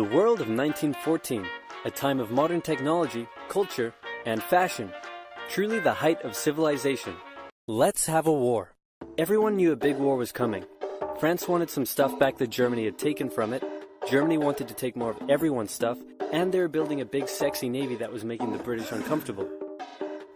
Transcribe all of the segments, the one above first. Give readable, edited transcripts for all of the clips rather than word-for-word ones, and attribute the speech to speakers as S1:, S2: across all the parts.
S1: The world of 1914, a time of modern technology, culture, and fashion. Truly the height of civilization. Let's have a war. Everyone knew a big war was coming. France wanted some stuff back that Germany had taken from it. Germany wanted to take more of everyone's stuff, and they were building a big sexy navy that was making the British uncomfortable.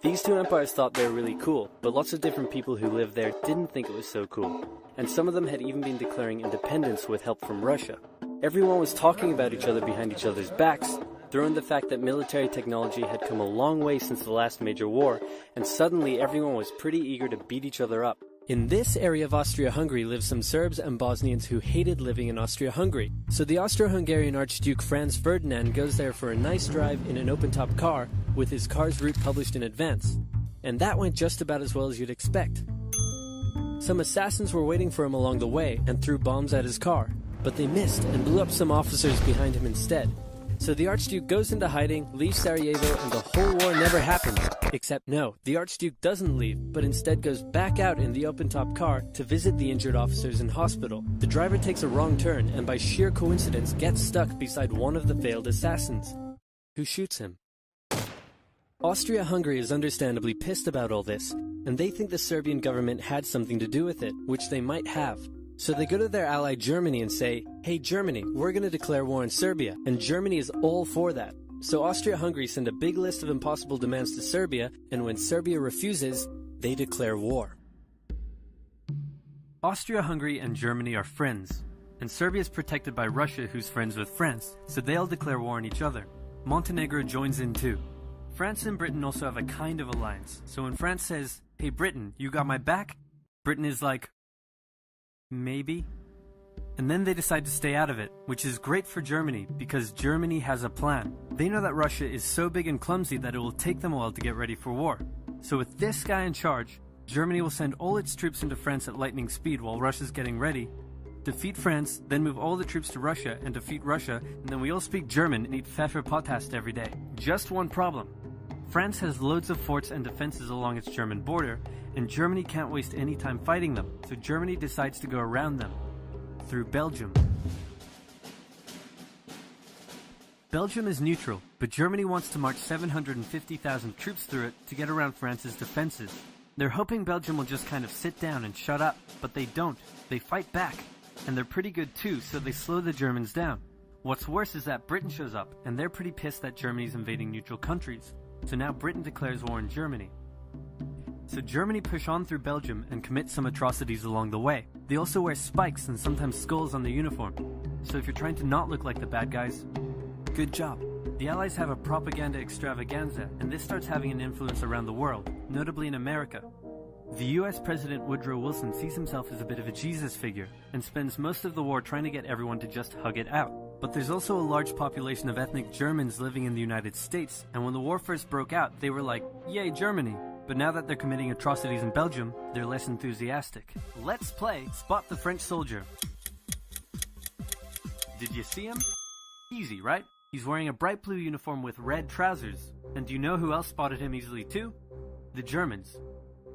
S1: These two empires thought they were really cool, but lots of different people who lived there didn't think it was so cool. And some of them had even been declaring independence with help from Russia. Everyone was talking about each other behind each other's backs. Throw in the fact that military technology had come a long way since the last major war, and suddenly everyone was pretty eager to beat each other up. In this area of Austria-Hungary lived some Serbs and Bosnians who hated living in Austria-Hungary. So the Austro-Hungarian Archduke Franz Ferdinand goes there for a nice drive in an open-top car with his car's route published in advance. And that went just about as well as you'd expect. Some assassins were waiting for him along the way and threw bombs at his car, but they missed and blew up some officers behind him instead. So the Archduke goes into hiding, leaves Sarajevo, and the whole war never happens. Except no, the Archduke doesn't leave, but instead goes back out in the open-top car to visit the injured officers in hospital. The driver takes a wrong turn and by sheer coincidence gets stuck beside one of the failed assassins, who shoots him. Austria-Hungary is understandably pissed about all this, and they think the Serbian government had something to do with it, which they might have. So they go to their ally Germany and say, "Hey Germany, we're going to declare war on Serbia," and Germany is all for that. So Austria-Hungary send a big list of impossible demands to Serbia, and when Serbia refuses, they declare war. Austria-Hungary and Germany are friends, and Serbia is protected by Russia, who's friends with France, so they all declare war on each other. Montenegro joins in too. France and Britain also have a kind of alliance, so when France says, "Hey Britain, you got my back?" Britain is like, maybe. And then they decide to stay out of it, which is great for Germany because Germany has a plan. They know that Russia is so big and clumsy that it will take them a while to get ready for war. So with this guy in charge, Germany will send all its troops into France at lightning speed while Russia's getting ready, defeat France, then move all the troops to Russia and defeat Russia, and then we all speak German and eat Pfefferpottast every day. Just one problem. France has loads of forts and defenses along its German border, and Germany can't waste any time fighting them, so Germany decides to go around them, through Belgium. Belgium is neutral, but Germany wants to march 750,000 troops through it to get around France's defenses. They're hoping Belgium will just kind of sit down and shut up, but they don't. They fight back, and they're pretty good too, so they slow the Germans down. What's worse is that Britain shows up, and they're pretty pissed that Germany's invading neutral countries. So now Britain declares war on Germany. So Germany push on through Belgium and commit some atrocities along the way. They also wear spikes and sometimes skulls on the uniform. So if you're trying to not look like the bad guys, good job. The Allies have a propaganda extravaganza, and this starts having an influence around the world, notably in America. The US President Woodrow Wilson sees himself as a bit of a Jesus figure and spends most of the war trying to get everyone to just hug it out. But there's also a large population of ethnic Germans living in the United States, and when the war first broke out, they were like, "Yay, Germany!" But now that they're committing atrocities in Belgium, they're less enthusiastic. Let's play Spot the French Soldier. Did you see him? Easy, right? He's wearing a bright blue uniform with red trousers. And do you know who else spotted him easily too? The Germans.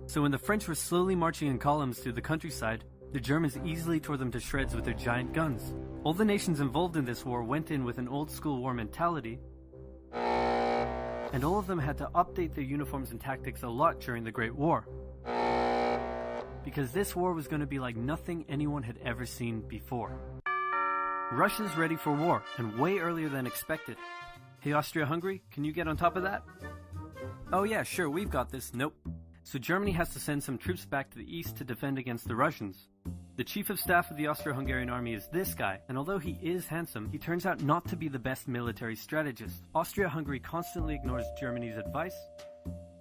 S1: So when the French were slowly marching in columns through the countryside, the Germans easily tore them to shreds with their giant guns. All the nations involved in this war went in with an old-school war mentality, and all of them had to update their uniforms and tactics a lot during the Great War. Because this war was going to be like nothing anyone had ever seen before. Russia's ready for war, and way earlier than expected. Hey Austria-Hungary, can you get on top of that? Oh yeah, sure, we've got this. Nope. So Germany has to send some troops back to the east to defend against the Russians. The chief of staff of the Austro-Hungarian army is this guy, and although he is handsome, he turns out not to be the best military strategist. Austria-Hungary constantly ignores Germany's advice,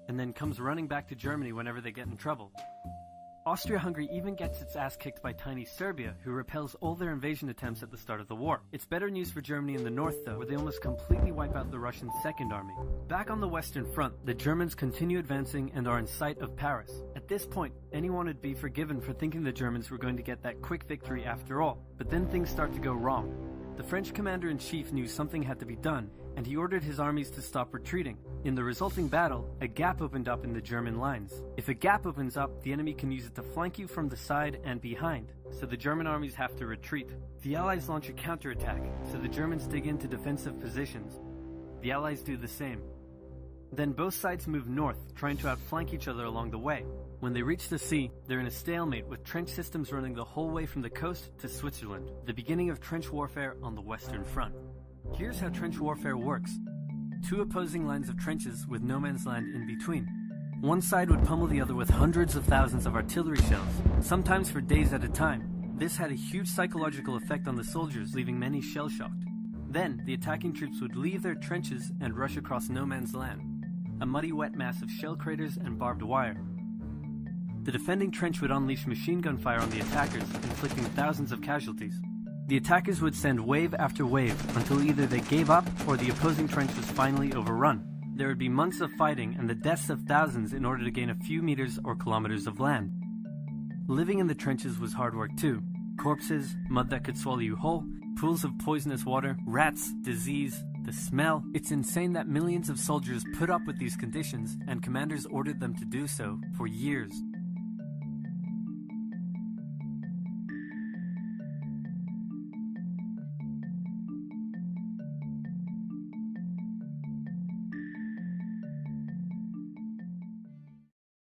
S1: and then comes running back to Germany whenever they get in trouble. Austria-Hungary even gets its ass kicked by tiny Serbia, who repels all their invasion attempts at the start of the war. It's better news for Germany in the north though, where they almost completely wipe out the Russian Second Army. Back on the Western Front, the Germans continue advancing and are in sight of Paris. At this point, anyone would be forgiven for thinking the Germans were going to get that quick victory after all, but then things start to go wrong. The French commander-in-chief knew something had to be done, and he ordered his armies to stop retreating. In the resulting battle, a gap opened up in the German lines. If a gap opens up, the enemy can use it to flank you from the side and behind, so the German armies have to retreat. The Allies launch a counterattack, so the Germans dig into defensive positions. The Allies do the same. Then both sides move north, trying to outflank each other along the way. When they reach the sea, they're in a stalemate with trench systems running the whole way from the coast to Switzerland, the beginning of trench warfare on the Western Front. Here's how trench warfare works. Two opposing lines of trenches with no man's land in between. One side would pummel the other with hundreds of thousands of artillery shells, sometimes for days at a time. This had a huge psychological effect on the soldiers, leaving many shell-shocked. Then, the attacking troops would leave their trenches and rush across no man's land, a muddy wet mass of shell craters and barbed wire. The defending trench would unleash machine gun fire on the attackers, inflicting thousands of casualties. The attackers would send wave after wave until either they gave up or the opposing trench was finally overrun. There would be months of fighting and the deaths of thousands in order to gain a few meters or kilometers of land. Living in the trenches was hard work too. Corpses, mud that could swallow you whole, pools of poisonous water, rats, disease, the smell. It's insane that millions of soldiers put up with these conditions and commanders ordered them to do so for years.